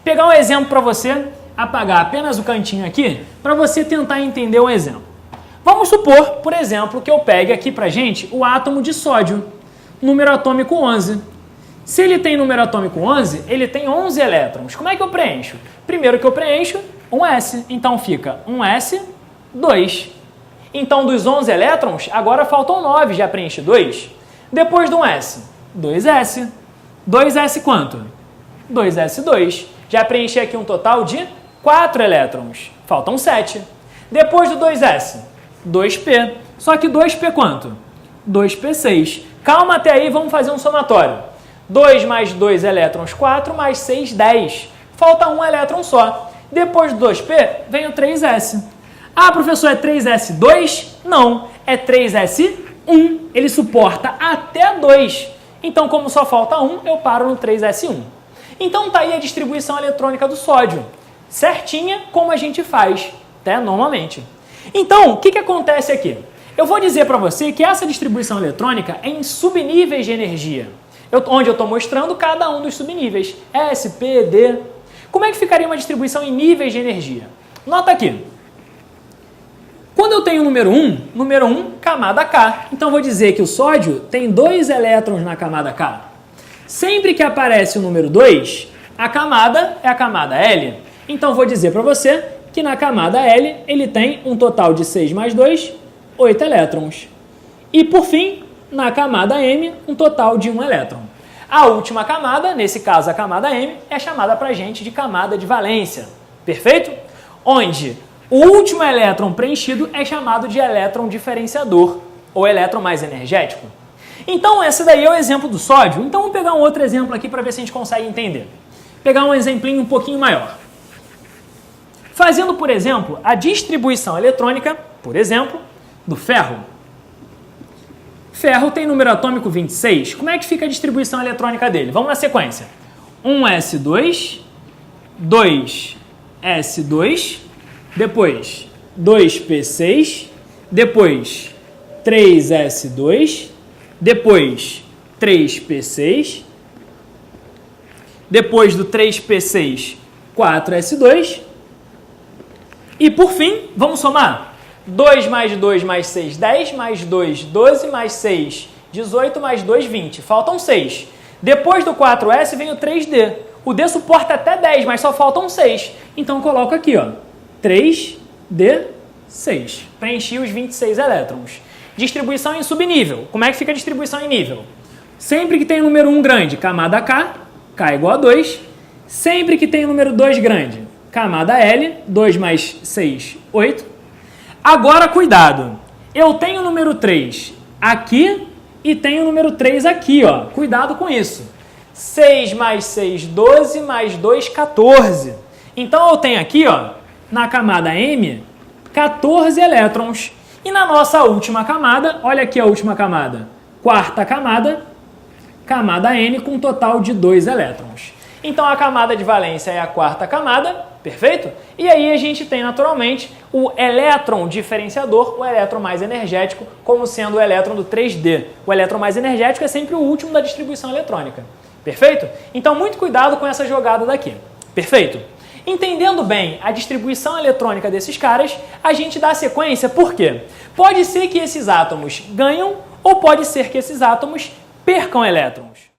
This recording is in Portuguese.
pegar um exemplo para você, apagar apenas o cantinho aqui, para você tentar entender um exemplo. Vamos supor, por exemplo, que eu pegue aqui pra gente o átomo de sódio, número atômico 11. Se ele tem número atômico 11, ele tem 11 elétrons. Como é que eu preencho? Primeiro que eu preencho, um S. Então fica um S, 2. Então dos 11 elétrons, agora faltam 9, já preenche 2. Depois do 1 S, 2S. 2S quanto? 2S2. Já preenchi aqui um total de 4 elétrons. Faltam 7. Depois do 2S, 2P. Só que 2P quanto? 2P6. Calma até aí, vamos fazer um somatório. 2 mais 2 elétrons, 4, mais 6, 10. Falta um elétron só. Depois do 2P, vem o 3S. Ah, professor, é 3S2? Não, é 3S1. Ele suporta até 2. Então, como só falta 1, eu paro no 3S1. Então, tá aí a distribuição eletrônica do sódio. Certinha, como a gente faz, até normalmente. Então, o que acontece aqui? Eu vou dizer para você que essa distribuição eletrônica é em subníveis de energia, onde eu estou mostrando cada um dos subníveis, S, P, D. Como é que ficaria uma distribuição em níveis de energia? Nota aqui. Quando eu tenho o número 1, camada K. Então, vou dizer que o sódio tem 2 elétrons na camada K. Sempre que aparece o número 2, a camada é a camada L. Então, vou dizer para você que na camada L ele tem um total de 6 mais 2, 8 elétrons. E, por fim, na camada M, um total de 1 elétron. A última camada, nesse caso a camada M, é chamada para a gente de camada de valência. Perfeito? Onde o último elétron preenchido é chamado de elétron diferenciador, ou elétron mais energético. Então, esse daí é o exemplo do sódio. Então, vamos pegar um outro exemplo aqui para ver se a gente consegue entender. Pegar um exemplinho um pouquinho maior. Fazendo, por exemplo, a distribuição eletrônica, por exemplo, do ferro. Ferro tem número atômico 26. Como é que fica a distribuição eletrônica dele? Vamos na sequência. 1S2, 2S2, depois 2P6, depois 3S2, depois 3P6, depois do 3P6, 4S2 e, por fim, vamos somar? 2 mais 2 mais 6, 10, mais 2, 12, mais 6, 18, mais 2, 20. Faltam 6. Depois do 4S vem o 3D. O D suporta até 10, mas só faltam 6. Então, eu coloco aqui, ó, 3D6. Preenchi os 26 elétrons. Distribuição em subnível. Como é que fica a distribuição em nível? Sempre que tem o número 1 grande, camada K, K igual a 2. Sempre que tem o número 2 grande, camada L, 2 mais 6, 8. Agora, cuidado. Eu tenho o número 3 aqui e tenho o número 3 aqui, ó. Cuidado com isso. 6 mais 6, 12, mais 2, 14. Então, eu tenho aqui, ó, na camada M, 14 elétrons. E na nossa última camada, olha aqui a última camada, quarta camada, camada N com um total de 2 elétrons. Então, a camada de valência é a quarta camada, perfeito? E aí a gente tem, naturalmente, o elétron diferenciador, o elétron mais energético, como sendo o elétron do 3D. O elétron mais energético é sempre o último da distribuição eletrônica, perfeito? Então, muito cuidado com essa jogada daqui, perfeito? Entendendo bem a distribuição eletrônica desses caras, a gente dá sequência, por quê? Pode ser que esses átomos ganham ou pode ser que esses átomos percam elétrons.